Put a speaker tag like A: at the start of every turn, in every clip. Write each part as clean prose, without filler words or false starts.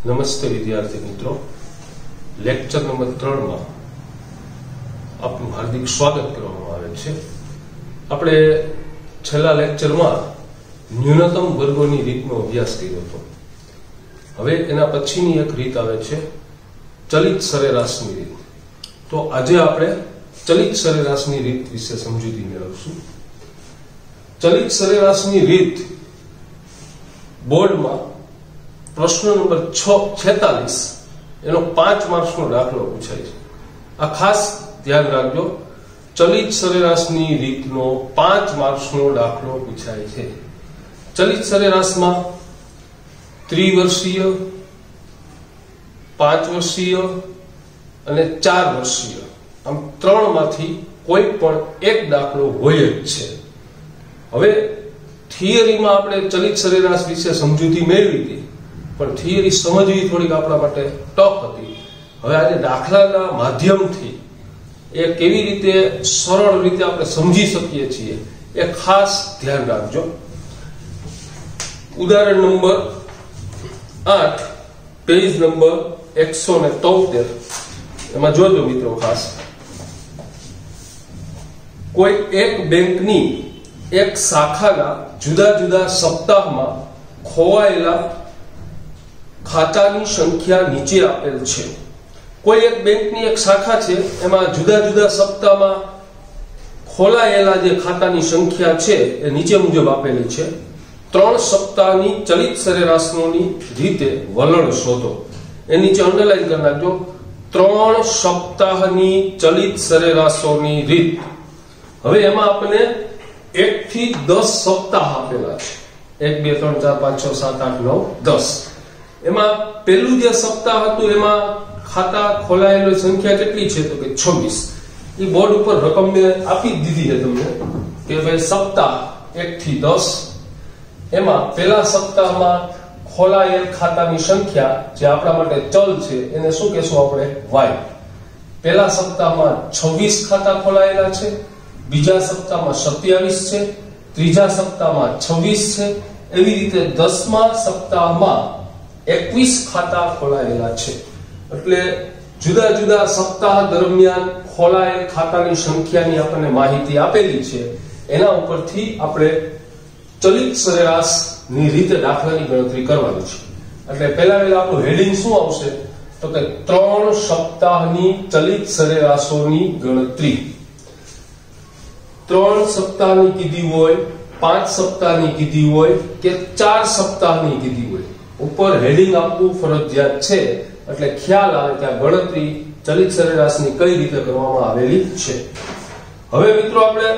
A: નમસ્તે વિદ્યાર્થી મિત્રો, લેક્ચર નંબર 3 માં આપનું હાર્દિક સ્વાગત કરવામાં આવે છે। આપણે છેલ્લા લેક્ચરમાં ન્યૂનતમ વર્ગોની રીતનો અભ્યાસ કર્યો હતો। હવે એના પછીની એક રીત આવે છે ચલિત સરેરાશની રીત। તો આજે આપણે ચલિત સરેરાશની રીત વિશે સમજૂતી મેળવશું। ચલિત સરેરાશની રીત બોર્ડમાં प्रश्न नंबर 46 एनो 5 मार्क्स नो दाखलो पूछाय छे। आ खास ध्यान राखजो, चलित सरेराशनी रीतनो 5 मार्क्स नो दाखलो पूछाय छे। चलित सरेराश में त्रिवर्षीय, 5 वर्षीय अने 4 वर्षीय आम 3 मांथी कोई पण एक दाखलो होय ज छे। हवे थियरी में आपणे चलित सरेराश विશે समजूती मेळवी हती, पण थियरी समजवी थोड़ी आपणा माटे टफ हती। हवे आज दाखलाना माध्यमथी ए केवी रीते सरल रीते आपणे समजी सकीए छीए ए खास ध्यान राखजो। उदाहरण नंबर 8 पेज नंबर 173 एमां जोजो मित्रों, खास कोई एक बेंकनी एक शाखाना जुदा जुदा सप्ताहमां खोवायेला खातानी संख्या नीचे आपेल छे। कोई एक बेंकनी एक शाखा छे, एमां जुदा जुदा सप्ताहमां खोलायेला जे खातानी संख्या छे ए नीचे मुजब आपेली छे। 3 सप्ताहनी चलित सरेराशनी रीते वलण शोधो। ए नीचे अंडरलाइन कर नाखजो, 3 सप्ताहनी चलित सरेराशोनी रीत। हवे एमां आपने 1 થી 10 सप्ताह आपेला छे। 1 2 3 4 5 6 7 8 9 10। एमा पहलू जे सप्ताह हतुं एमा खाता खोलायेली संख्या केटली छे तो के 26। ई बोर्ड पर रकम में आपी दीधी है तमने के भाई सप्ताह 1 થી 10 एमा पहला सप्ताह में खोलायेल खातानी संख्या जे आपणा माटे चल छे एने शुं कहेशुं आपणे y। पहला सप्ताह में 26 खाता खोलायेला छे, बीजा सप्ताह में 27 छे, त्रीजा सप्ताह में 26 छे। एवी रीते 10मा सप्ताह में 21 खाता खोलायेला छे। એટલે જુદા જુદા સપ્તાહ દરમિયાન ખોલાયેલ ખાતાની સંખ્યાની આપણને માહિતી આપેલી છે। એના ઉપરથી આપણે ચલિત સરેરાશની રીતે દાખલાની ગણતરી કરવાની છે। એટલે પહેલા આપણું હેડિંગ શું આવશે તો કે 3 સપ્તાહની ચલિત સરેરાશોની ગણતરી। 3 સપ્તાહની કીધી હોય, 5 સપ્તાહની કીધી હોય કે 4 સપ્તાહની કીધી હોય, ઉપર હેડિંગ આપવું ફરજિયાત છે। એટલે ખ્યાલ આવે કે આ ગણતરી ચલિત સરેરાશની કઈ રીતે કરવામાં આવેલી છે। હવે મિત્રો આપણે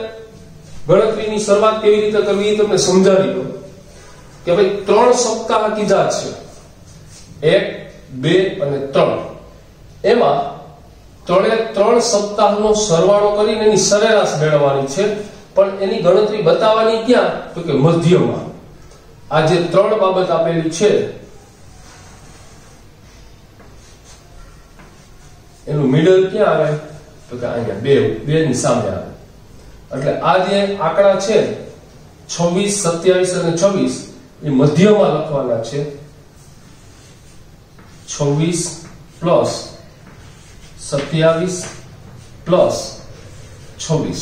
A: ગણતરીની શરૂઆત કેવી રીતે કરવી એ તમને સમજાવી દઉં કે ભાઈ 3 સપ્તાહ કીધા છે, 1 2 અને 3। એમાં 3 સપ્તાહનો સરવાળો કરીને એની સરેરાશ મેળવવાની છે, પણ એની ગણતરી બતાવવાની ક્યાં તો કે મધ્યમાં। આ જે 3 બાબત આપેલી છે એનું મિડલ ક્યાં આવે તો કે અહીંયા 2 ની સામે આવે। એટલે આ જે આંકડા છે 26 27 અને 26 એ મધ્યમાં લખવાના છે। 26 પ્લસ 27 પ્લસ 26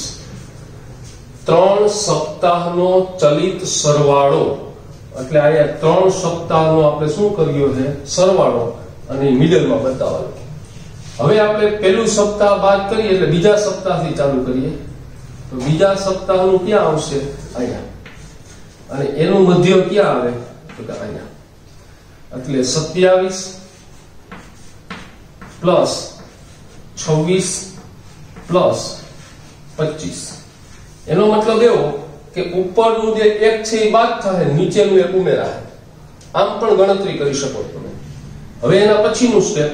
A: 3 સપ્તાહનો ચલિત સરવાળો। એટલે આયા 3 સપ્તાહનો આપણે શું કર્યો છે સરવાળો અને મિડલમાં બતાવવાનો। હવે આપણે પહેલું સપ્તાહ બાદ કરીએ એટલે બીજા સપ્તાહથી ચાલુ કરીએ તો બીજા સપ્તાહનું ક્યાં આવશે અહીંયા, અને એનું મધ્ય ક્યાં આવે તો કે અહીંયા। એટલે 27 પ્લસ 26 પ્લસ 25। એનો મતલબ એવો કે ઉપરનું જે 1 છે એ બાદ થાય, નીચેનું 1 ઉમેરાય। આમ પણ ગણતરી કરી શકો તમે। હવે એના પછીનું સ્ટેપ,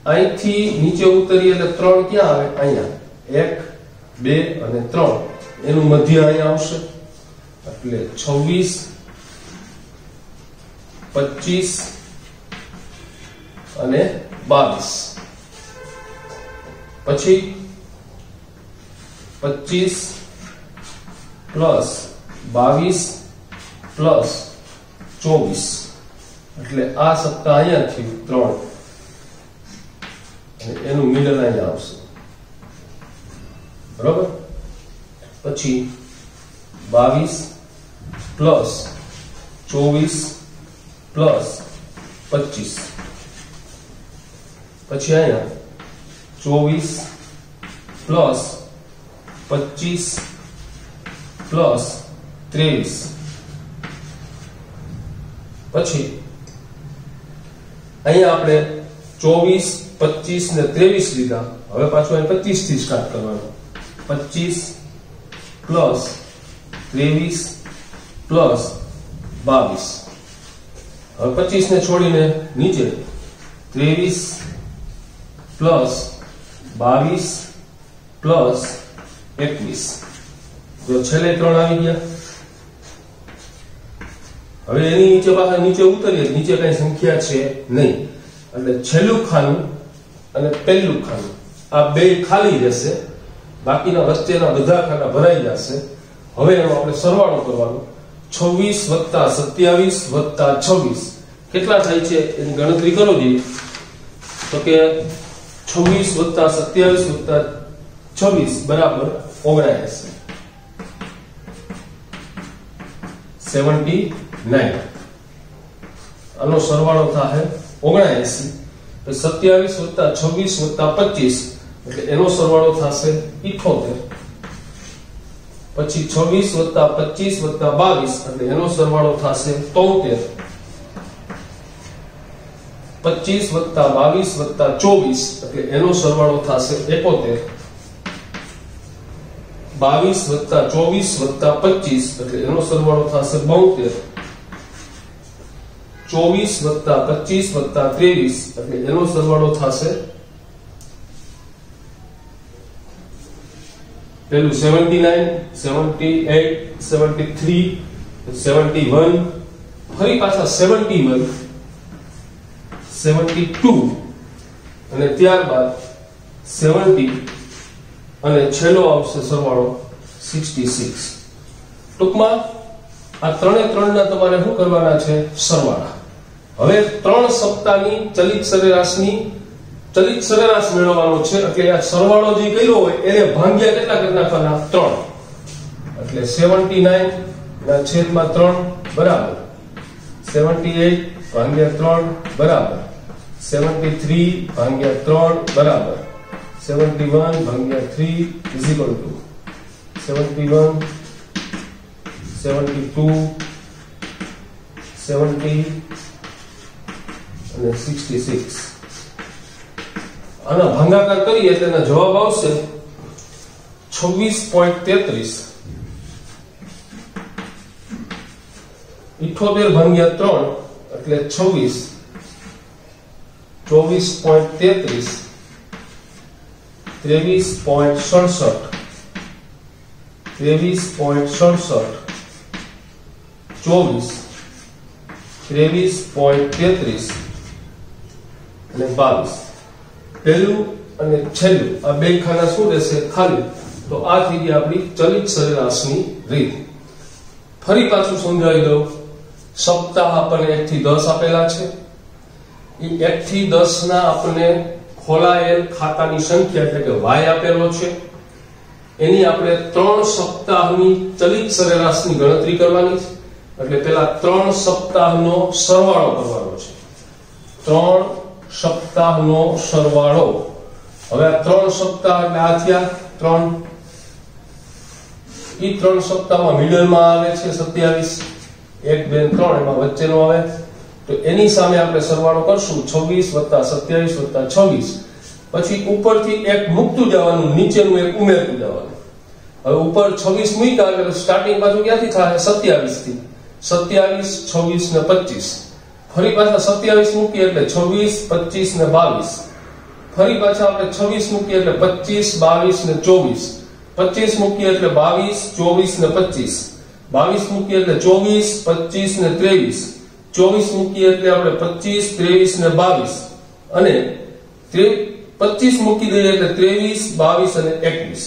A: અહીંથી નીચે ઉતરીએ એટલે 3 ક્યાં આવે અહીંયા, 1 2 અને 3 એનું મધ્ય અહીંયા આવશે। એટલે 26 25 અને 22। પછી 25 પ્લસ 22 પ્લસ 24 એટલે આ સપ્તાહ અહીંયા થયું 3 અને એનું મિડલ અહીંયા આવશે, બરોબર. પછી 22 પ્લસ 24 પ્લસ 25, પછી અહીંયા 24 પ્લસ 25 પ્લસ 23, પછી અહીંયા આપણે 24 25 ને 23 લીધા. હવે પાછું અહીં 25 થી સ્ટાર્ટ કરવાનું. 25 પ્લસ 23 પ્લસ 22. હવે 25 ને છોડીને નીચે 23 પ્લસ 22 પ્લસ 21. જો છેલ્લે 3 આવી ગયા. હવે એની નીચે પાછા નીચે ઉતરીએ, નીચે કઈ સંખ્યા છે નહીં, એટલે છેલ્લું ખાનું અને પહેલું ખાનું આ બે ખાલી રહેશે, બાકીના વચ્ચેના બધા ખાના ભરાઈ જશે. હવે એનો આપણે સરવાળો કરવાનો. 26 + 27 + 26 કેટલા થાય છે એની ગણતરી કરો જોઈએ. તો કે 26 + 27 + 26 બરાબર 79. 79. આનો સરવાળો થાય 79. 27 + 26 + 25 એટલે એનો સરવાળો થશે 78. પછી 26 + 25 + 22 એટલે એનો સરવાળો થશે 73. 25 + 22 + 24 એટલે એનો સરવાળો થશે 71. 22 + 24 + 25 એટલે એનો સરવાળો થશે 72. 24 + 25 + 23 એટલે એનો સરવાળો થશે પેલું 79 78 73 71, ફરી પાછા 71 72 અને ત્યારબાદ 70 અને છેલ્લો આવશે સરવાળો 66. ટૂંકમાં આ ત્રણે ત્રણના તમારે શું કરવાના છે? સરવાળા. હવે 3 સપ્તાહની ચલિત સરેરાશ મેળવવાનો છે, એટલે આ સરવાળો જે કર્યો હોય એને ભાગ્યા કેટલા કરી નાખવાના? 3. એટલે 79 ના છેદમાં 3 બરાબર 78 ભાગ્યા 3 બરાબર 73 ભાગ્યા 3 બરાબર 71 ભાગ્યા 3 = 71 72 70 અને 66. આનો ભાગાકાર કરીએ એટલે એનો જવાબ આવશે 26.33. 78 ભાગ્યા 3 એટલે 26. 24.33 23.67 23.67 24 23.33 અને 22. પહેલું અને છેલ્લું આ બે ખાના શું રહેશે? ખાલી. તો આ થઈ ગઈ આપણી ચલિત સરેરાશની રીત. ફરી પાછું સમજાવી દઉં. સપ્તાહ આપણને 1 થી 10 આપેલા છે. એ 1 થી 10 ના આપણને ખોલાયેલ ખાતાની સંખ્યા એટલે કે y આપેલો છે. એની આપણે 3 સપ્તાહની ચલિત સરેરાશની ગણતરી કરવાની છે. એટલે પેલા 3 સપ્તાહનો સરવાળો કરવાનો છે. 3 સપ્તાહનો સરવાળો. હવે આ 3 સપ્તાહ એટલે આ થયા 3. ઈ 3 સપ્તાહમાં મિડલમાં આવે છે 27. 1 2 3 એમાં વચ્ચેનો આવે. તો એની સામે આપણે સરવાળો કરશું 26 + 27 + 26. પછી ઉપરથી એક મૂકતું જવાનું, નીચેનું એક ઉમેરતું જવાનું. હવે ઉપર 26 મૂક્યા એટલે સ્ટાર્ટિંગ પાછું ક્યાંથી થાય? 27 થી. 27 26 ને 25. ફરી પાછા 27 મૂકીએ એટલે 26 25 ને 22. ફરી પાછા આપણે 26 મૂકીએ એટલે 25 22 ને 24. 25 મૂકીએ એટલે 22 24 ને 25. 22 મૂકીએ એટલે 24 25 ને 23. 24 મૂકીએ એટલે આપણે 25 23 ને 22 અને 25 મૂકી દઈએ એટલે 23 22 અને 21.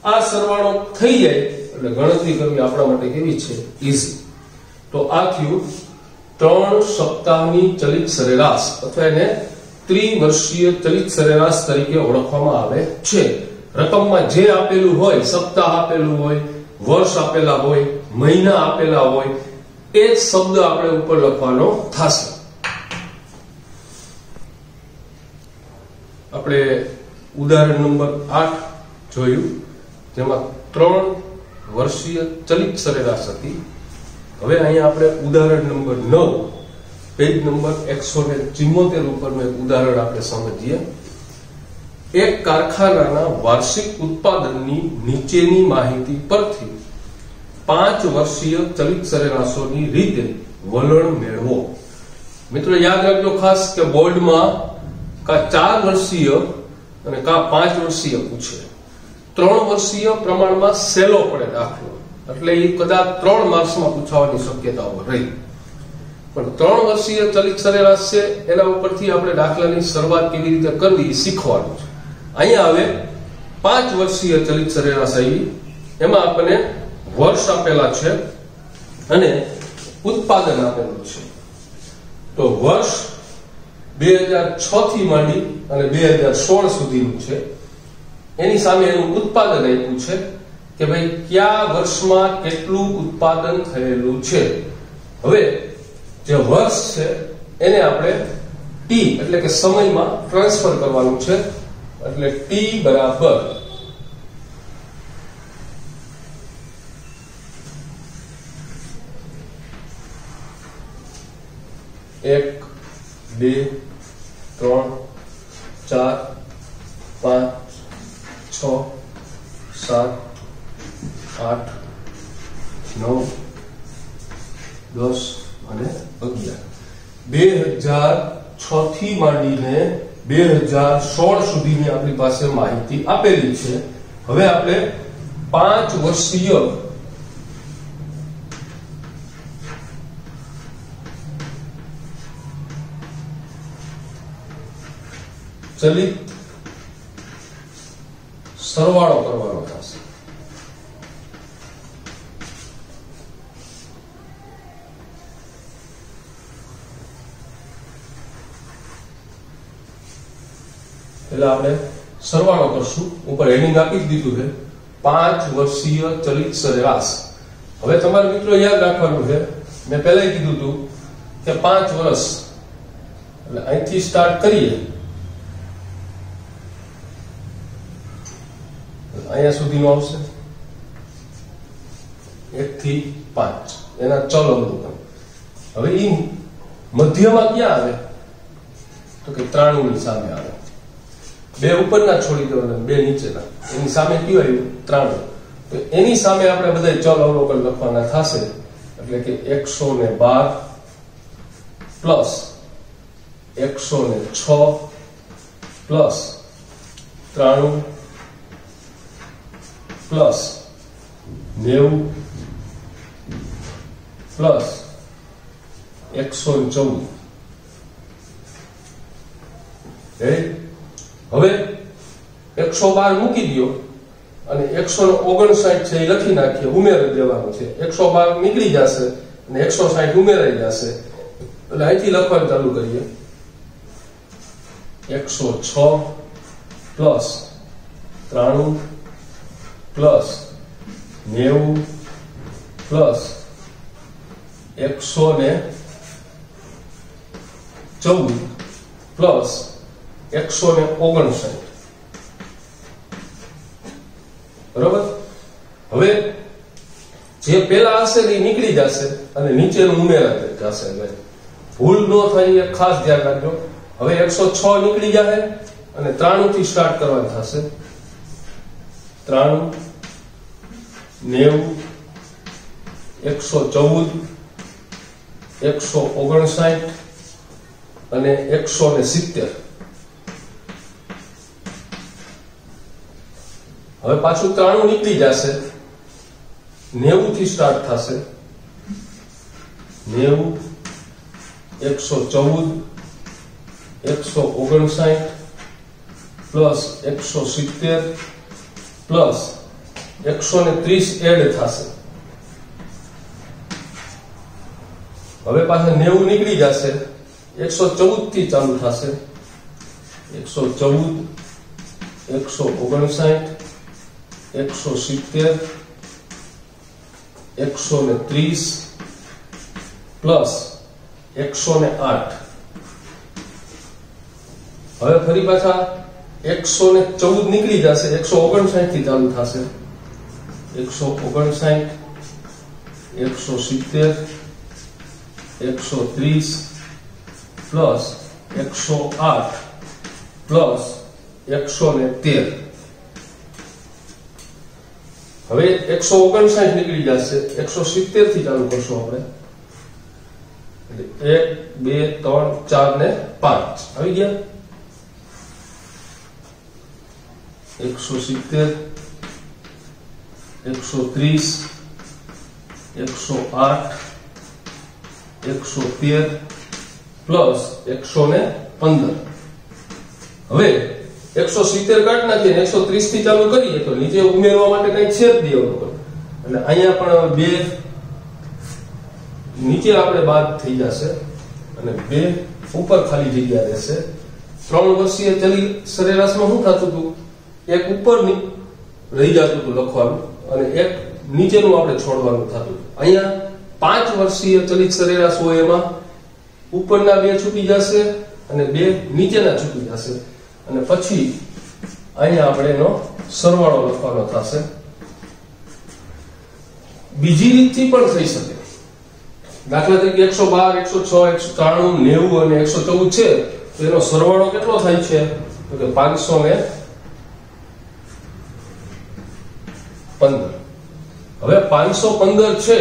A: આ સરવાળો થઈ જાય એટલે ગણતરી કરવી આપણા માટે કેવી છે? ઈઝી. તો આ થયું 3 સપ્તાહની ચલિત સરેરાશ અથવા એને ત્રિવર્ષીય ચલિત સરેરાશ તરીકે ઓળખવામાં આવે છે. રકમમાં જે આપેલું હોય, સપ્તાહ આપેલું હોય, વર્ષ આપેલા હોય, મહિના આપેલા હોય, એ જ શબ્દ આપણે ઉપર લખવાનો થશે. આપણે ઉદાહરણ નંબર 8 જોયું, જેમાં 3 વર્ષીય ચલિત સરેરાશ હતી. હવે અહીંયા આપણે ઉદાહરણ નંબર 9 પેજ નંબર 174 ઉપરનું એક ઉદાહરણ આપણે સમજીએ. એક કારખાનાના વાર્ષિક ઉત્પાદનની નીચેની માહિતી પરથી 5 વર્ષીય ચલિત સરેરાશોની રીતે વલણ મેળવો. મિત્રો યાદ રાખજો ખાસ કે બોર્ડમાં કા 4 વર્ષીય અને કા 5 વર્ષીય પૂછે. 3 વર્ષીય પ્રમાણમાં સહેલો પડે દાખલો, એટલે એ કદાચ 3 માર્ક્સમાં પૂછવાની શક્યતાઓ રહી. પણ 3 વર્ષીય ચલિત સરેરાશ છે, એના ઉપરથી આપણે દાખલાની શરૂઆત કેવી રીતે કરવી શીખવાનું છે. અહીંયા હવે 5 વર્ષીય ચલિત સરેરાશ આવી, એમાં આપણને વર્ષ આપેલા છે અને ઉત્પાદન આપેલું છે. તો વર્ષ 2006 થી માંડી અને 2016 સુધીનું છે. એની સામે એનું ઉત્પાદન આપ્યું છે કે ભાઈ કયા વર્ષમાં કેટલું ઉત્પાદન થયેલું છે. હવે જે વર્ષ છે એને આપણે ટી એટલે કે સમયમાં ટ્રાન્સફર કરવાનું છે. એટલે ટી બરાબર 1 2 3 4 5 6 7 8 9 10 અને 11. 2006 થી માંડીને 2016 સુધીની આપણી પાસે માહિતી આપેલી છે. હવે આપણે 5 વર્ષીય ચલિત સરવાળો કરવાનો થશે. એટલે આપણે સરવાળો કરશું. ઉપર હેડિંગ આપી જ દીધું છે 5 વર્ષીય ચલિત સરેરાશ. હવે તમારે મિત્રો યાદ રાખવાનું છે, મેં પહેલા કીધું હતું કે 5 વર્ષ એટલે અહીંથી સ્ટાર્ટ કરીએ અહીંયા સુધીનું આવશે 1 થી 5 એના ચલ અવલોકન. હવે એ મધ્યમાં ક્યાં આવે તો કે 93 ની સામે આવે. 2 ઉપરના છોડી દેવાના, 2 નીચેના. એની સામે કયું આવ્યું 93. તો એની સામે આપણે બધા ચલ અવલોકન લખવાના થશે. એટલે કે 112 પ્લસ 106 પ્લસ 93 પ્લસ 90 પ્લસ 114. હવે 112 મૂકી દો અને 159 છે એ લખી નાખીએ, ઉમેરી દેવાનું છે. 112 નીકળી જશે અને 160 ઉમેરાઈ જશે. એટલે અહીંથી લખવાનું ચાલુ કરીએ. 106 પ્લસ 93 પ્લસ 90 પ્લસ 114 પ્લસ 159. બરોબર. હવે જે પેલા હશે એ નીકળી જશે અને નીચેનું ઉમેરા જશે. ભૂલ ન થાય એ ખાસ ધ્યાન રાખજો. હવે 106 નીકળી જશે અને 93 થી સ્ટાર્ટ કરવાનું થશે. 93 90 114 159 અને 170. હવે પાછું 93 નીકળી જશે, 90 થી સ્ટાર્ટ થશે. 90 114 159 પ્લસ 170 પ્લસ 130 એડ થશે. હવે પાછા 90 નીકળી જશે, 114 થી ચાલુ થશે, 114, 159, 170, 130 પ્લસ 108. હવે ફરી પાછા 114 નીકળી જશે, 159 થી ચાલુ થશે, 159, 170, 130 પ્લસ 108 પ્લસ 113. હવે 159 નીકળી જશે, 170 થી ચાલુ કરશું આપણે, એટલે 1, 2, 3, 4 ને 5 આવી ગયા. 170, 130, 108, 113 પ્લસ 115. હવે 170 કાઢી નાખીએ, 130 થી ચાલુ કરીએ તો નીચે ઉમેરવા માટે કઈ છે જ નહીં, એટલે અહીંયા પણ 2 નીચે આપણે બાદ થઈ જશે અને 2 ઉપર ખાલી જગ્યા રહેશે. 3 વર્ષીય ચલી સરેરાશમાં શું થતું હતું, એક ઉપર રહી જતું હતું લખવાનું અને એક નીચેનું આપણે છોડવાનું થતું. અહીંયા 5 વર્ષીય ચલિત સરેરાશ હોય એમાં ઉપરના 2 છૂટી જશે અને 2 નીચેના છૂટી જશે અને પછી અહીંયા આપણે એનો સરવાળો લખવાનો થશે. બીજી રીતથી પણ થઈ શકે, દાખલા તરીકે 112, 106, 193, 90 અને 114 છે તો એનો સરવાળો કેટલો થાય છે, તો કે 515. હવે 515 છે,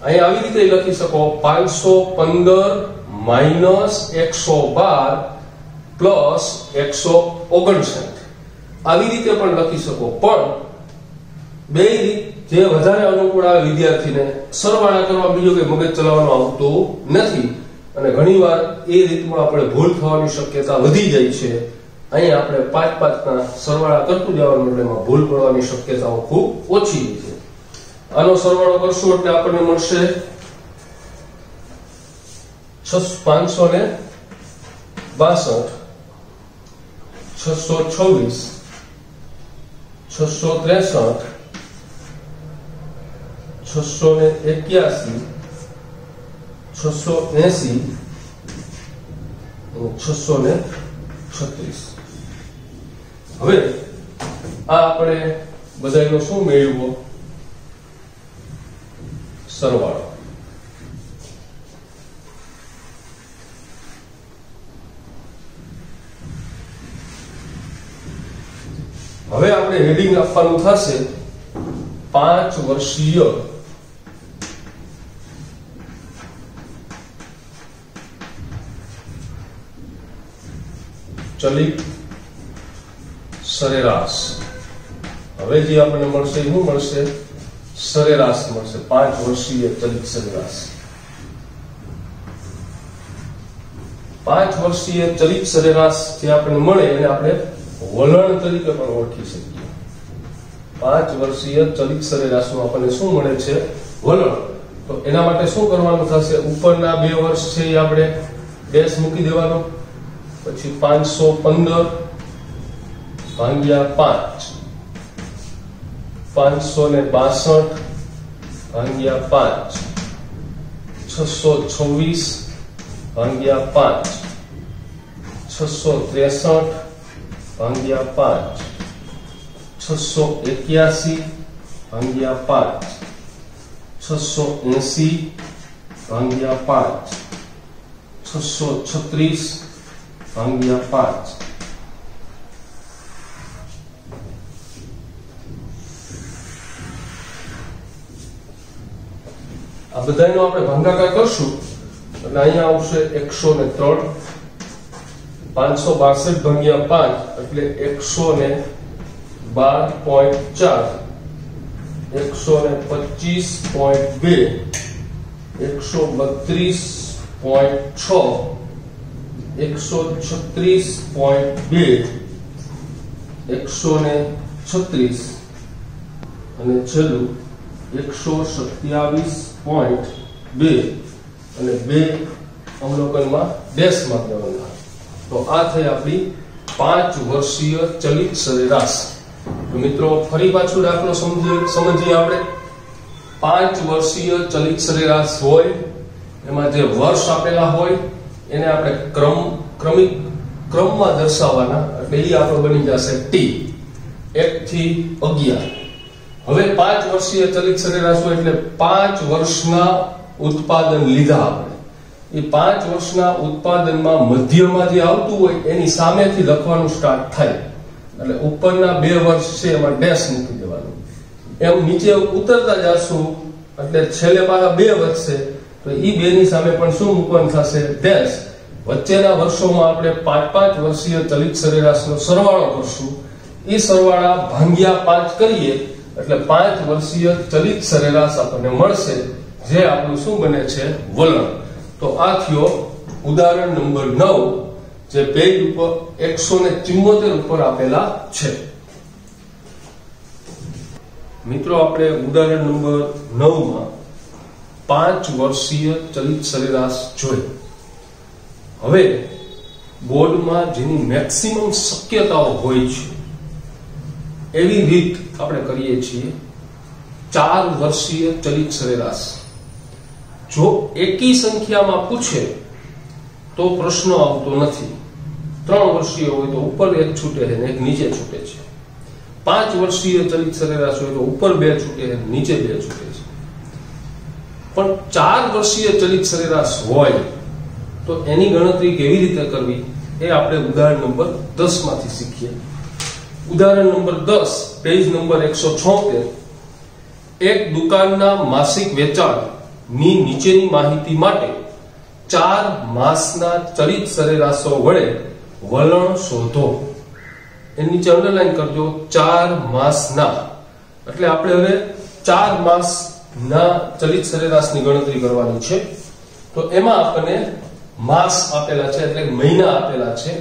A: અહીંયા આવી રીતે લખી શકો, 515 માઇનસ 112 પ્લસ 159, આવી રીતે પણ લખી શકો. પણ બે રીત જે વધારે અનુકૂળ આવે વિદ્યાર્થીને, સરવાળા કરવા બીજો કોઈ મગજ ચલાવવાનો આવતો નથી અને ઘણીવાર એ રીતમાં આપણે ભૂલ થવાની શક્યતા વધી જાય છે. અહીંયા આપણે 5 ના સરવાળા કરતું જવાનું એટલે એમાં ભૂલ પડવાની શક્યતાઓ ખૂબ ઓછી છે. આનો સરવાળો કરશું એટલે આપણને મળશે 562, 626, 663, 681, 680 અને 636. હવે આ આપણે બધાનો શું મેળવ્યો, સરવાળો. હવે આપણે હેડિંગ આપવાનું થશે 5 વર્ષીય ચલિત સરેરાશ. હવે જે આપણને મળશે શું મળશે, સરેરાશ મળશે, 5 વર્ષીય ચલિત સરેરાશ. 5 વર્ષીય ચલિત સરેરાશ જે આપણને મળે એને આપણે વલણ તરીકે પણ ઓળખી શકીએ. 5 વર્ષીય ચલિત સરેરાશમાં આપણને શું મળે છે, વલણ. તો એના માટે શું કરવાનું થશે, ઉપરના 2 વર્ષ છે એ આપણે ડેશ મૂકી દેવાનો, પછી 515 ભાગ્યા 5, 562 ભાગ્યા 5, 626 ભાગ્યા 5, 663 ભાગ્યા 5, 681 ભાગ્યા 5, 680 ભાગ્યા 5, 636 ભાગ્યા 5. આ બધાનો આપણે ભાગાકાર કરશું એટલે અહીંયા આવશે 103, 562 ભાગ્યા 5 એટલે 112.4, 125.2, 132.6, 136.2, 136 અને છેલ્લું 127.2. અને 2 અવલોકનમાં ડેશ માર્ક દેવાના. તો આ થઈ આપણી 5 વર્ષીય ચલિત સરેરાશ. તો મિત્રો ફરી પાછું દાખલો સમજીએ આપણે. 5 વર્ષીય ચલિત સરેરાશ હોય એમાં જે વર્ષ આપેલા હોય એને આપણે ક્રમમાં દર્શાવવાના. એટલે એ આપણો બની જશે T 1 થી 11. હવે 5 વર્ષીય ચલિત સરેરાશ હોય એટલે 5 વર્ષના ઉત્પાદન લીધા આપણે. એ 5 વર્ષના ઉત્પાદનમાં મધ્યમાં જે આવતું હોય એની સામેથી લખવાનું સ્ટાર્ટ થાય. એટલે ઉપરના 2 વર્ષ છે એમાં ડેશ મૂકી દેવાનું. એમ નીચે ઉતરતા જશું એટલે છેલ્લે પાછા 2 વધશે તો એ 2 ની સામે પણ શું મૂકવાનું થશે? ડેશ. વચ્ચેના વર્ષોમાં આપણે 5 વર્ષીય ચલિત સરેરાશનો સરવાળો કરશું. એ સરવાળા ભાગ્યા 5 કરીએ એટલે 5 વર્ષીય ચલિત સરેરાશ આપણને મળશે, જે આપણું શું બને છે? વલણ. તો આ થયો ઉદાહરણ નંબર 9, જે પેજ ઉપર 174 ઉપર આપેલા છે. મિત્રો આપણે ઉદાહરણ નંબર 9 માં 5 વર્ષીય ચલિત સરેરાશ જોઈ. હવે બોર્ડમાં જેની મેક્સિમમ શક્યતાઓ હોય છે એવી રીત આપણે કરીએ છીએ 4 વર્ષીય ચલિત સરેરાશ. જો એકી સંખ્યામાં પૂછે તો પ્રશ્ન આવતો નથી. 3 વર્ષીય હોય તો ઉપર 1 છૂટે છે ને 1 નીચે છૂટે છે. 5 વર્ષીય ચલિત સરેરાશ હોય તો ઉપર 2 છૂટે છે નીચે 2 છૂટે છે. પણ 4 વર્ષીય ચલિત સરેરાશ હોય તો એની ગણતરી કેવી રીતે કરવી એ આપણે ઉદાહરણ નંબર 10 માંથી શીખીએ. ઉદાહરણ નંબર 10 પેજ નંબર 176. એક દુકાનના માસિક વેચાણ ની નીચેની માહિતી માટે 4 માસના ચલિત સરેરાશો વડે વલણ શોધો. એની નીચે અંડરલાઈન કરજો 4 માસના. એટલે આપણે હવે 4 માસના ચલિત સરેરાશની ગણતરી કરવાની છે. તો એમાં આપણને માસ આપેલા છે એટલે મહિના આપેલા છે.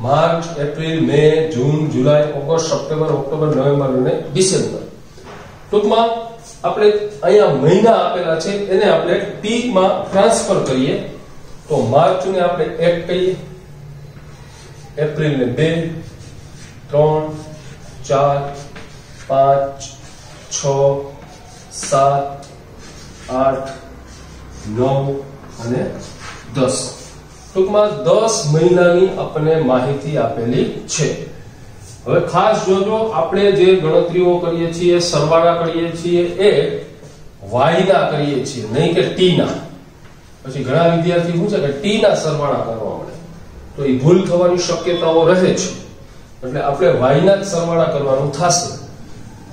A: માર્ચ, એપ્રિલ, મે, જૂન, જુલાઈ, ઓગસ્ટ, સપ્ટેમ્બર, ઓક્ટોબર, નવેમ્બર અને ડિસેમ્બર. ટૂંકમાં આપણે અહીંયા મહિના આપેલા છે એને આપણે T માં ટ્રાન્સફર કરીએ. તો માર્ચ ને આપણે 1 કહીએ, એપ્રિલ ને 2, 3, 4, 5, 6, 7, 8, 9 અને 10. ટૂંકમાં 10 મહિનાની આપણને માહિતી આપેલી છે. હવે ખાસ જોજો, આપણે જે ગણતરીઓ કરીએ છીએ, સરવાળા કરીએ છીએ એ y ના કરીએ છીએ, નહીં કે t ના. પછી ઘણા વિદ્યાર્થી શું છે કે t ના સરવાળા કરવા મળે તો એ ભૂલ થવાની શક્યતાઓ રહે છે. એટલે આપણે y ના જ સરવાળા કરવાનું થશે.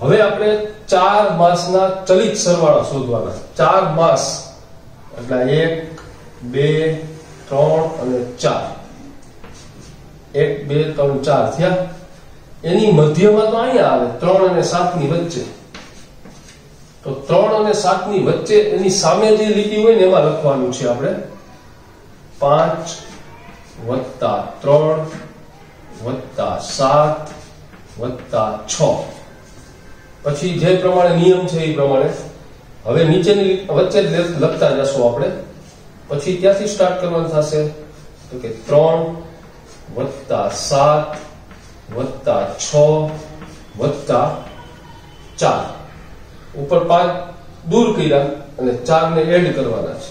A: હવે આપણે 4 માસના ચલિત સરવાળા શોધવાના. 4 માસ એટલે 1, 2, 3 અને 4. 1, 2, 3, 4 થયા. એની મધ્યમાં તો અહીંયા આવે 3 અને 7 ની વચ્ચે. તો 3 અને 7 ની વચ્ચે એની સામે જે લીટી હોય ને એમાં લખવાનું છે આપણે 5 + 3 + 7 + 6. પછી જે પ્રમાણે નિયમ છે એ પ્રમાણે હવે નીચેની વચ્ચે જ લખતા જશું આપણે. પછી ત્યાંથી સ્ટાર્ટ કરવાનું થશે તો કે 3 + 7 + 6 + 4. ઉપર 5 દૂર કર્યા અને 4 ને એડ કરવાના છે.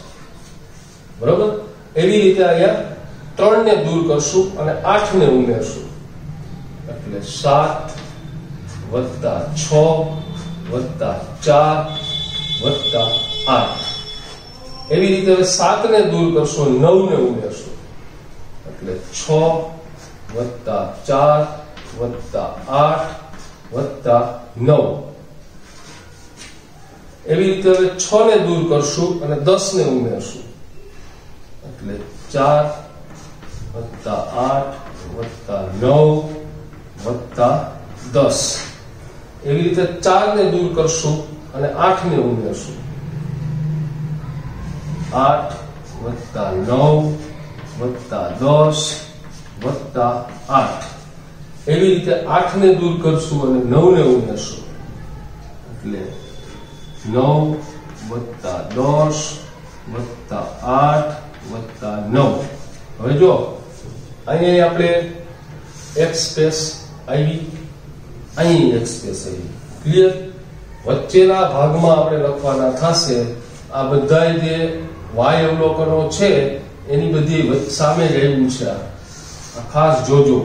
A: બરોબર? એવી રીતે અહીંયા 3 ને દૂર કરશું અને 8 ને ઉમેરશું. એટલે 7 + 6 + 4 + 8. એવી રીતે હવે 7 ને દૂર કરશો, 9 ને ઉમેરશું. એટલે 6 + 4 + 8 + 9. એવી રીતે હવે 6 ને દૂર કરશું અને 10 ને ઉમેરશું. એટલે 4 + 8 + 9 + 10. એવી રીતે 4 ને દૂર કરશું અને 8 ને ઉમેરશું. 8 + 9 + 10 + 8. એવી રીતે 8 ને દૂર કરશું અને 9 ને ઉમેરશું. એટલે 9 + 10 વત્તા 8 વત્તા 9. હવે જો અહીંયા આપણે એક સ્પેસ આવી, અહીં એક સ્પેસ આવી. ક્લિયર? વચ્ચેના ભાગમાં આપણે લખવાના થશે આ બધા જે વાય અવલોકનો છે એની બધી સામે જ આવ્યું છે. આ ખાસ જોજો,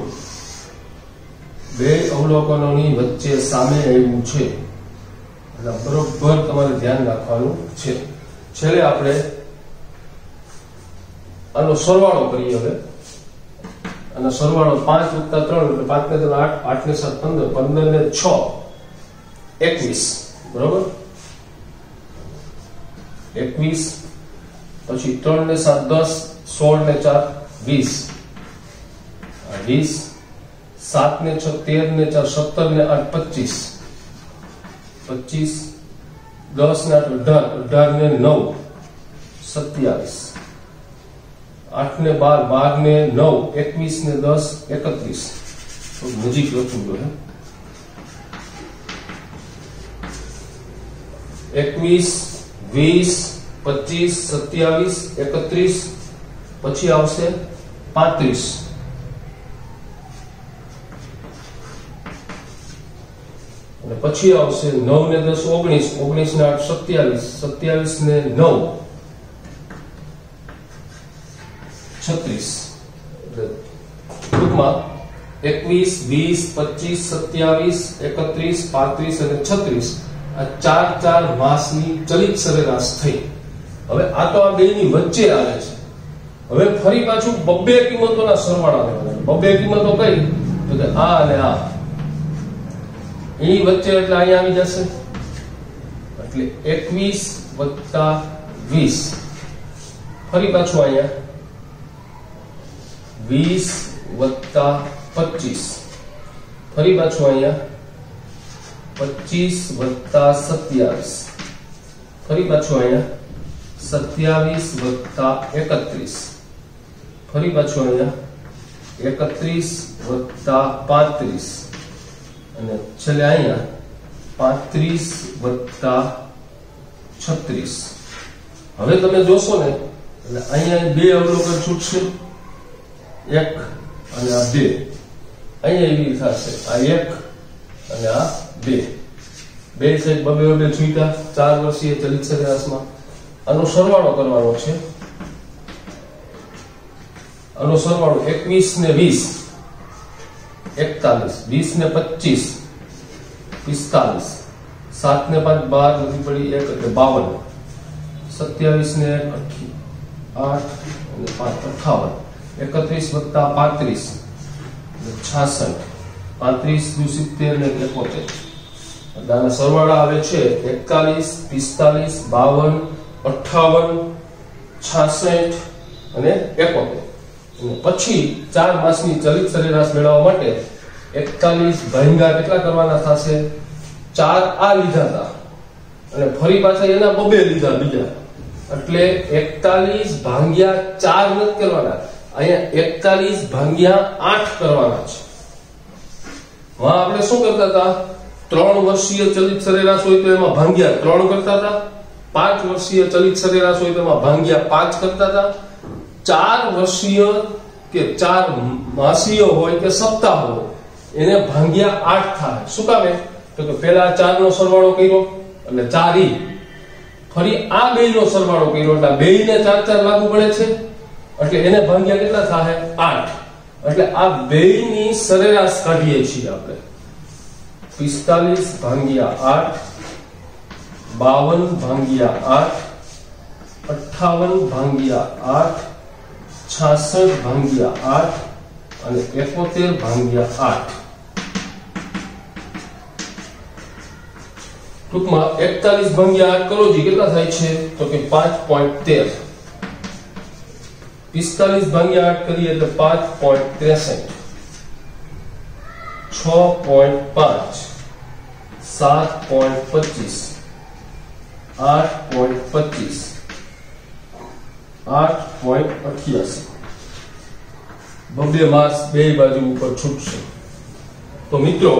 A: બે અવલોકનોની વચ્ચે સામે આવ્યું છે એટલે બરોબર તમારે ધ્યાન રાખવાનું છે. છેલ્લે આપણે આનો સરવાળો કરીએ. હવે આનો સરવાળો 5 વત્તા 3 એટલે 5 ને 3 8, 8 ને 7 15, 15 ને 6 21. બરોબર? 21 પછી 3 ને 7 10, 16 ને 4 20, 20, 7 ને 6 13 ને 4 17 ને 8 25, 25, 10 ને 8 18, 18 ને 9 27, 8 ને 12, 12 ને 9 21 ને 10 31. તો નજીક લખવું જોઈએ. 21, 20, 25, 27, 31, પછી આવશે 35, અને પછી આવશે 9 ને 10 19, 19 ને 8 27, 27 ને 9 36. એટલે ટૂંકમાં 21, 20, 25, 27, 31, 35 અને 36 આ 4 માસની ચલિત સરેરાશ થઈ. હવે આ તો આ બેની વચ્ચે આવે છે. હવે ફરી પાછું બબ્બે કિંમતોના સરવાળા લેવાના. બબ્બે કિંમતો કઈ? તો કે આ અને આ એની વચ્ચે, એટલે અહીંયા આવી જશે. એટલે 21 વત્તા 20, ફરી પાછું અહીંયા 20 વત્તા 25, ફરી પાછું અહીંયા 25 વત્તા 27, ફરી પાછું અહીંયા 27 વત્તા 31, ફરી પાછું અહીંયા 31 વત્તા 35, અને છેલ્લે અહીંયા 35 વત્તા 36. હવે તમે જોશો ને એટલે અહીંયા બે અવલોકન છૂટશે, એક અને આ બે. અહીંયા એવી થશે આ એક અને આ બે. બે સાઈડ બબે છૂટા 4 વર્ષીય ચલિત સરેરાશમાં. આનો સરવાળો કરવાનો છે. આનો સરવાળો 21 ને 20 41, 20 ને 25 45, 7 ને 5 12 નથી પડી 1 એટલે 52, 27 ને 8 અને 5 58, 31 વત્તા 35 66, 35 દુ 70 ને 71. આના સરવાળા આવે છે 41, 45, 52, 58, 66 અને 71. અને પછી 4 માસની ચલિત સરેરાશ મેળવવા માટે 41 ભાગ્યા કેટલા કરવાના થશે? 4 આ લીધા હતા અને ફરી પાછા એના બબે લીધા બીજા, એટલે 41 ભાગ્યા 4 નથી કરવાના, અહીંયા 41 ભાગ્યા 8 કરવાના છે. હા, આપણે શું કરતા હતા? 3 વર્ષીય ચલિત સરેરાશ હોય તો એમાં ભાગ્યા 3 કરતા હતા, 5 વર્ષીય ચલિત સરેરાશ હોય તો એમાં ભાગ્યા 5 કરતા હતા, 4 વર્ષીય કે 4 માસીય હોય કે સપ્તાહ હોય એને ભાગ્યા 8 થાય. શું કામે? તો કે પહેલા 4 નો સરવાળો કર્યો એટલે 4 ઈ, ફરી આ બે નો સરવાળો કર્યો એટલે બે ને 4 લાગુ પડે છે એટલે એને ભાગ્યા કેટલા થાય? 8. એટલે આ બે ની સરેરાશ કાઢીએ છીએ આપણે. 45 ભાગ્યા 8, 52 ભાગ્યા 8, 58 ભાગ્યા 8, 66 ભાગ્યા 8 અને 71 ભાગ્યા 8. ટૂંકમાં 41 ભાગ્યા 8 કરો જી કેટલા થાય છે? તો કે 5.13. 45 ભાગ્યા 8 કરીએ એટલે 5.63, 6.5, 7.25, 8.25, 8.88. બબે માસ બે બાજુ ઉપર છૂટશે. તો મિત્રો,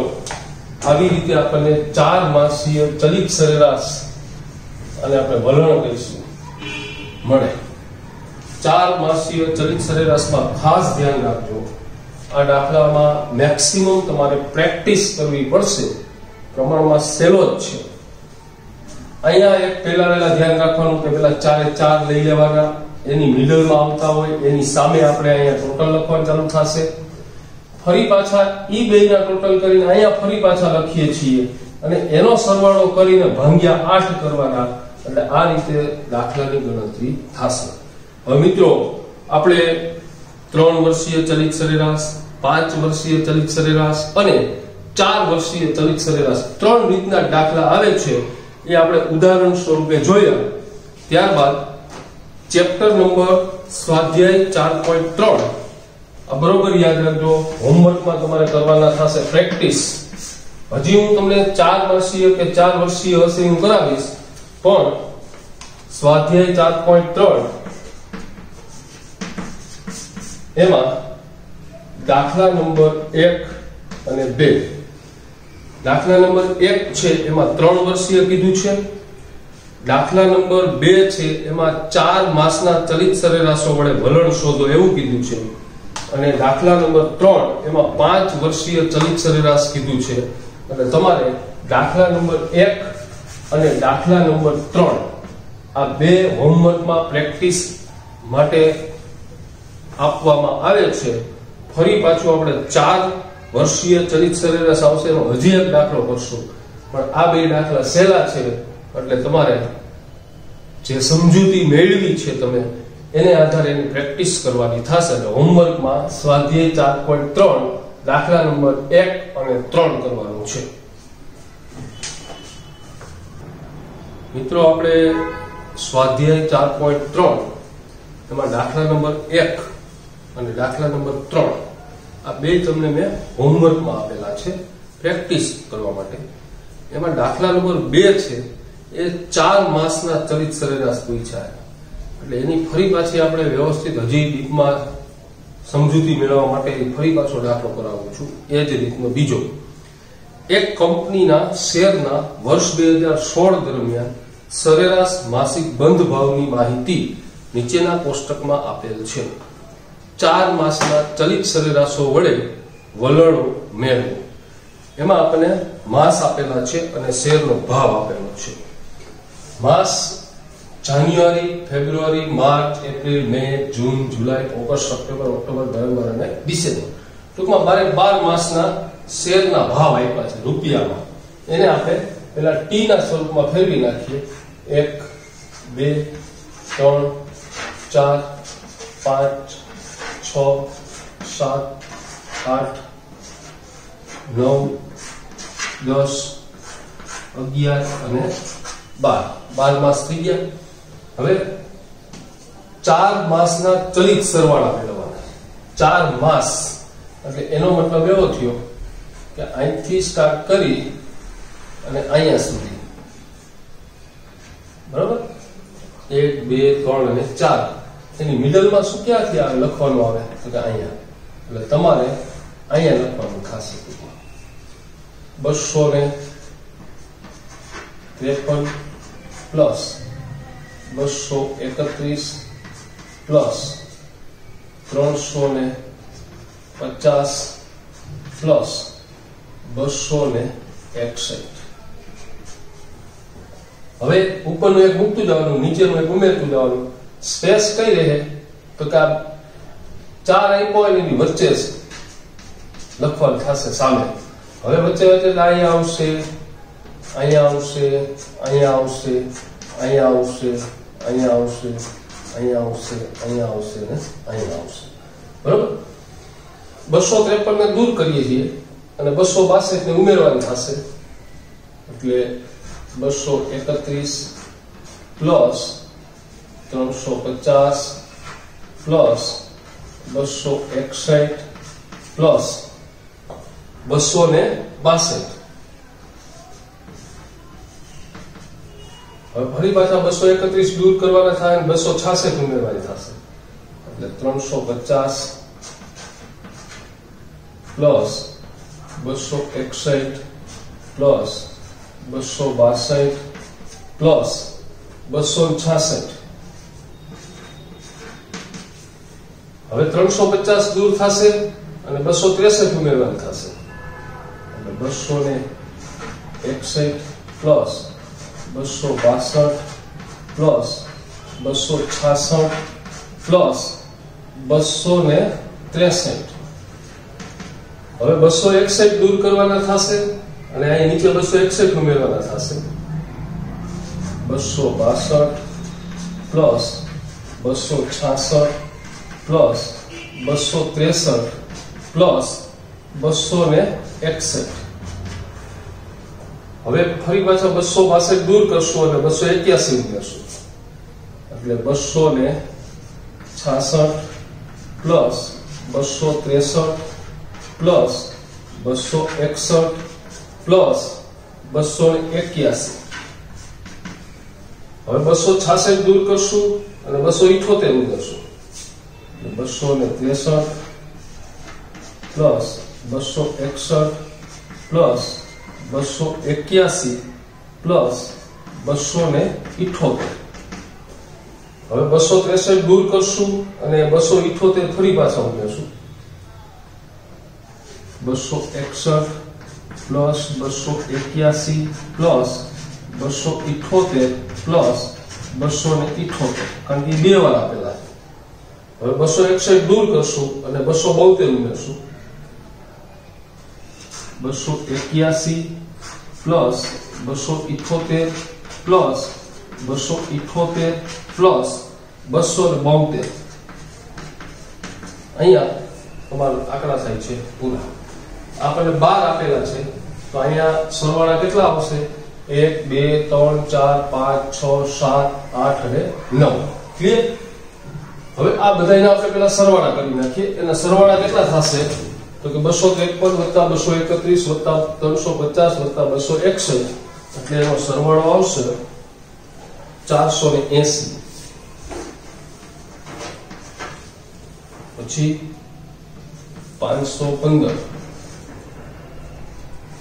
A: આવી રીતે આપણને 4 માસીય ચલિત સરેરાશ અને આપણે વલણ કરીશું. મળે। 4 માસીય ચલિત સરેરાશમાં ખાસ ધ્યાન રાખજો, આ દાખલામાં મેક્સિમમ તમારે પ્રેક્ટિસ કરવી પડશે, પ્રમાણમાં સહેલો જ છે। અહીંયા એક પહેલા ધ્યાન રાખવાનું કે પેલા 4 એ 4 લઈ લેવાના, એની મિડલમાં આવતા હોય એની સામે આપણે અહીંયા ટોટલ લખવાનું ચાલુ થશે, ફરી પાછા ઈ બેયના ટોટલ કરીને અહીંયા ફરી પાછા લખીએ છીએ અને એનો સરવાળો કરીને ભાગ્યા 8 કરવાના, એટલે આ રીતે દાખલાની ગણતરી થશે। હવે મિત્રો આપણે 3 વર્ષીય ચલિત સરેરાશ, 5 વર્ષીય ચલિત સરેરાશ અને 4 વર્ષીય ચલિત સરેરાશ 3 રીતના દાખલા આવે છે, એ આપણે ઉદાહરણ સ્વરૂપે જોયા। ત્યારબાદ ચેપ્ટર નંબર સ્વાધ્યાય 4.3 આ બરોબર યાદ રાખજો, હોમવર્કમાં તમારે કરવાના થશે પ્રેક્ટિસ। હજી હું તમને 4 માસીય કે 4 વર્ષીય હશે હું કરાવીશ, પણ સ્વાધ્યાય 4.3 એમાં દાખલા નંબર 1 અને 2, દાખલા નંબર 1 છે એમાં 3 વર્ષીય કીધું છે, દાખલા નંબર 2 છે એમાં 4 માસના ચલિત સરેરાશો વડે વલણ શોધો એવું કીધું છે, અને દાખલા નંબર 3 એમાં 5 વર્ષીય ચલિત સરેરાશ કીધું છે। એટલે તમારે દાખલા નંબર 1 અને દાખલા નંબર 3 આ બે હોમવર્કમાં પ્રેક્ટિસ માટે આપવામાં આવે છે। ફરી પાછું આપણે 4 વર્ષીય ચલિત સરેરાશ આવશે, એનો હજી એક દાખલો કરશું, પણ આ બે દાખલા સહેલા છે એટલે તમારે જે સમજૂતી મેળવી છે તમે એને આધારે એની પ્રેક્ટિસ કરવાની થશે। એટલે હોમવર્કમાં સ્વાધ્યાય 4.3 દાખલા નંબર 1 અને 3 કરવાનું છે। મિત્રો આપણે સ્વાધ્યાય 4.3 એમાં દાખલા નંબર 1 અને દાખલા નંબર 3 આ બે તમને મેં હોમવર્કમાં આપેલા છે પ્રેક્ટિસ કરવા માટે। એમાં દાખલા નંબર 2 છે એ 4 માસના ચલિત સરેરાશ પૂછાય, એટલે એની ફરી પાછી આપણે વ્યવસ્થિત હજી ડીપમાં સમજૂતી મેળવવા માટે ફરી પાછો દાખલો કરાવું છું। એ જ રીતનો બીજો, એક કંપનીના શેરના વર્ષ 2016 દરમિયાન સરેરાશ માસિક બંધ ભાવની માહિતી નીચેના કોષ્ટકમાં આપેલ છે। 4 માસના ચલિત સરેરાશો વડે વલણો મેળવો। એમાં આપણને માસ આપેલા છે અને શેરનો ભાવ આપેલો છે। માસ જાન્યુઆરી, ફેબ્રુઆરી, માર્ચ, એપ્રિલ, મે, જૂન, જુલાઈ, ઓગસ્ટ, સપ્ટેમ્બર, ઓક્ટોબર, નવેમ્બર અને ડિસેમ્બર, ટૂંકમાં 12 માસના શેરના ભાવ આપ્યા છે રૂપિયામાં। એને આપણે પેલા ટી ના સ્વરૂપમાં ફેરવી નાખીએ। 1, 2, 3, 4, 5, 6, 7, 8, 9, 10, 11 અને 12 માસ થઈ ગયા। હવે 4 માસના ચલિત સરવાળા મેળવવાના। 4 માસ એટલે એનો મતલબ એવો થયો કે અહીંથી સ્ટાર્ટ કરી અને અહીંયા સુધી, બરાબર? 1, 2, 3 અને 4, એની મિડલમાં શું ક્યાંથી આવે લખવાનું આવે તો કે અહીંયા, એટલે તમારે અહીંયા લખવાનું ખાસ। 253 પ્લસ 231 પ્લસ 350 પ્લસ 261। હવે ઉપરનું એક મૂકતું જવાનું, નીચેનું એક ઉમેરતું જવાનું। સ્પેસ કઈ રહે તો કે આ 4 આપ્યો હોય એની વચ્ચે લખવાનું થશે સામે। હવે વચ્ચે અહીંયા આવશે, અહીંયા આવશે, અહીંયા આવશે, અહીંયા આવશે, અહીંયા આવશે, અહીંયા આવશે, અહીંયા આવશે ને અહીંયા આવશે, બરોબર? 253 ને દૂર કરીએ છીએ અને 262 ને ઉમેરવાનું થશે, એટલે 231 પ્લસ 350 પ્લસ 261 પ્લસ 262। હવે ફરી પાછા 231 દૂર કરવાના થાય અને 266 ઉમેરવાની થશે, એટલે 350 પ્લસ 261 પ્લસ 262 પ્લસ 266। હવે 350 દૂર થશે અને 263 ઉમેરવાનું થશે એટલે 261 પ્લસ 262 પ્લસ 266 પ્લસ 263. હવે 261 દૂર કરવાના થશે અને અહીં નીચે 261 ઉમેરવાના થશે 262 પ્લસ 266 પ્લસ 263 પ્લસ 261. હવે ફરી પાછા 262 દૂર કરશું અને 281 ઉમેરશું એટલે 266 પ્લસ 263 પ્લસ 261 પ્લસ 281. હવે 266 દૂર કરશું અને 278 ઉમેરશું 263 પ્લસ 261 પ્લસ 281 પ્લસ 278. હવે 263 દૂર કરશું અને 278 ફરી પાછા ઉમેરશું 261 પ્લસ 281 પ્લસ 278 પ્લસ 278 કારણ કે બે વાર આપેલા છે. હવે 261 દૂર કરશું અને 272 ઉમેરશું 281 પ્લસ 278 પ્લસ 278 પ્લસ 272. અહીંયા તમારું આંકડા થાય છે પૂરા. આપણને 12 આપેલા છે તો અહીંયા સરવાળા કેટલા આવશે? 1 2 3 4 5 6 7 8 અને 9. ક્લિયર? હવે આ બધાયના આપણે પહેલા સરવાળા કરી નાખીએ. એના સરવાળા કેટલા થશે તો કે 253 231 350 261 એટલે એનો સરવાળો આવશે 480. પછી 515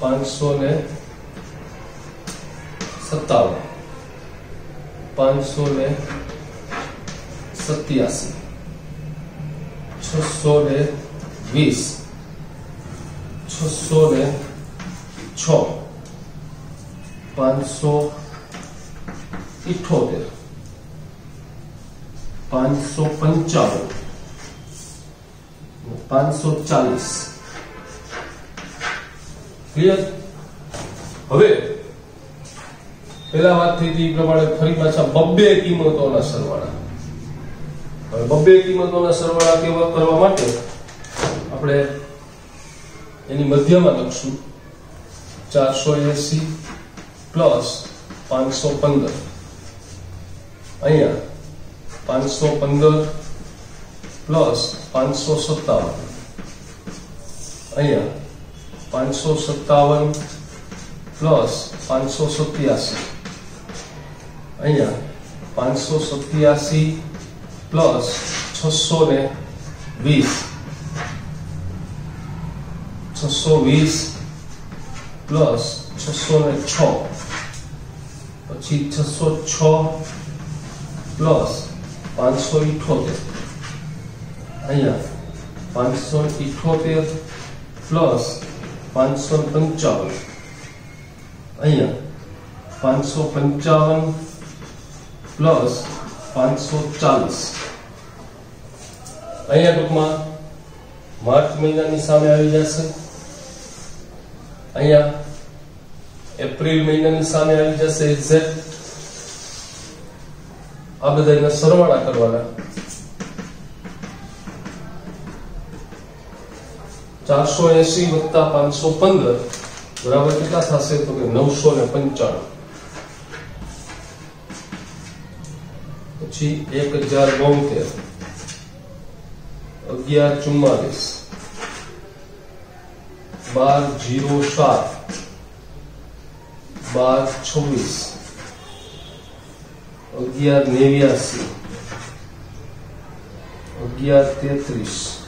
A: 557 587 620 606 578 555 540. ક્લિયર? હવે પેલા વાત થઈ હતી પ્રમાણે ફરી પાછા બબ્બે કિંમતોના સરવાળા. હવે બબ્બે કિંમતોના સરવાળા કેવા કરવા માટે આપણે એની મધ્યમાં લખશું 480 પ્લસ 515. અહીંયા 515 પ્લસ 557. અહીંયા 557 પ્લસ 587. અહીંયા 587 પ્લસ 620 620 પ્લસ 606. પછી 606 પ્લસ 578. અહીંયા 578 પ્લસ 555. અહીંયા 555 પ્લસ 540. અહીંયા ટૂંકમાં માર્ચ મહિનાની સામે આવી જશે. અહીંયા એપ્રિલ મહિનાની સામે આવી જશે એક્ઝેક્ટ. આ બધાના સરવાળા કરવાના. 480 વત્તા 515 બરાબર કેટલા થશે તો કે 995. પછી 1072 1144 1207 1226 1189 1133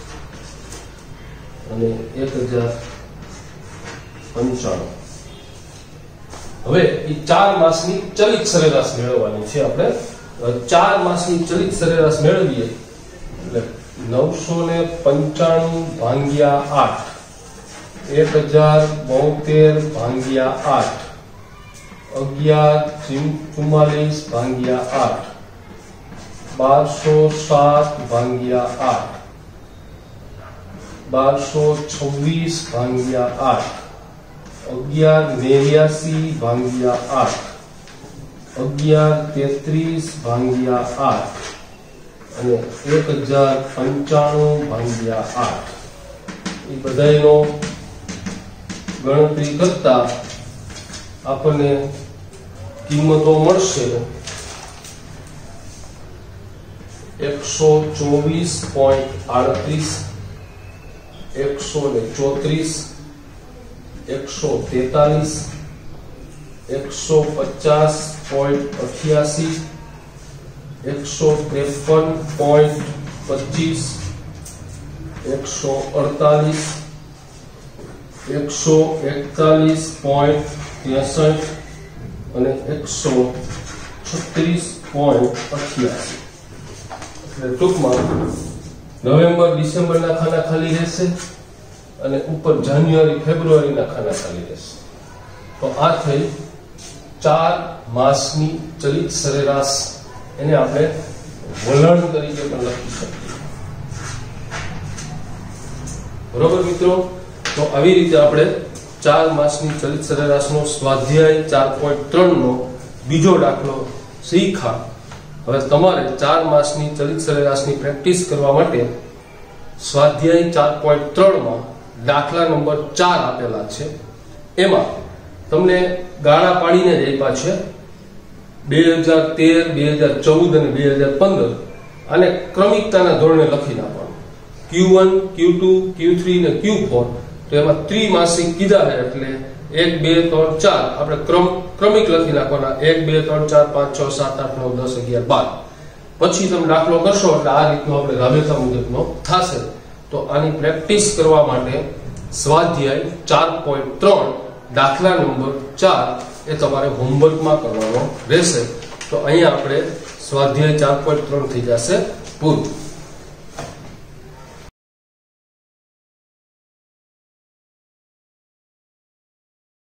A: અને 1095. હવે એ 4 માસની ચલિત સરેરાશ મેળવવાની છે આપણે. 4 માસની ચલિત સરેરાશ મેળવીએ એટલે 995 ભાગ્યા 8, 1072 ભાગ્યા 8, 1144 ભાગ્યા 8, 1207 ભાગ્યા 8, 1226 ભાગ્યા 8, 1189 ભાગ્યા 8, 1133 ભાગ્યા 8 અને 1095 ભાગ્યા 8 એ બધાનો ગણતરી કરતા આપણને કિંમતો મળશે 124.38, 134, 143, 150.88, 153.25, 148, 141.63 અને 136.88. ટૂંકમાં નવેમ્બર ડિસેમ્બરના ખાના ખાલી રહેશે અને ઉપર જાન્યુઆરી ફેબ્રુઆરીના ખાના ખાલી રહેશે. તો આ થઈ 4 માસની ચલિત સરેરાશ. એને આપણે વલણ તરીકે પણ લખી શકીએ. બરોબર મિત્રો? તો આવી રીતે આપણે 4 માસની ચલિત સરેરાશનો સ્વાધ્યાય 4.3 નો બીજો દાખલો શીખ્યા. હવે તમારે 4 માસની ચલિત સરેરાશની પ્રેક્ટિસ કરવા માટે સ્વાધ્યાય 4.3 માં દાખલા નંબર 4 આપેલા છે. એમાં તમને ગાળા પાડીને જ આપ્યા છે 2013, 2014 અને 2015. અને ક્રમિકતાના ધોરણે લખી નાખવાનું. Q1, Q2, Q3 અને Q4. તો એમાં ત્રિમાસિક કીધા છે એટલે 1, 2, 3, 4 આપણે ક્રમિક લખી નાખવાના. 1, 2, 3, 4, 5, 6, 7, 8, 9, 10, 11, 12. પછી તમે દાખલો કરશો એટલે આ રીતનો આપણે રાબેતા મુજબનો થશે. તો આની પ્રેક્ટિસ કરવા માટે સ્વાધ્યાય 4.3 દાખલા નંબર 4 એ તમારે હોમવર્કમાં કરવાનો રહેશે. તો અહીંયા આપણે સ્વાધ્યાય 4.3 થઈ જશે પૂરું.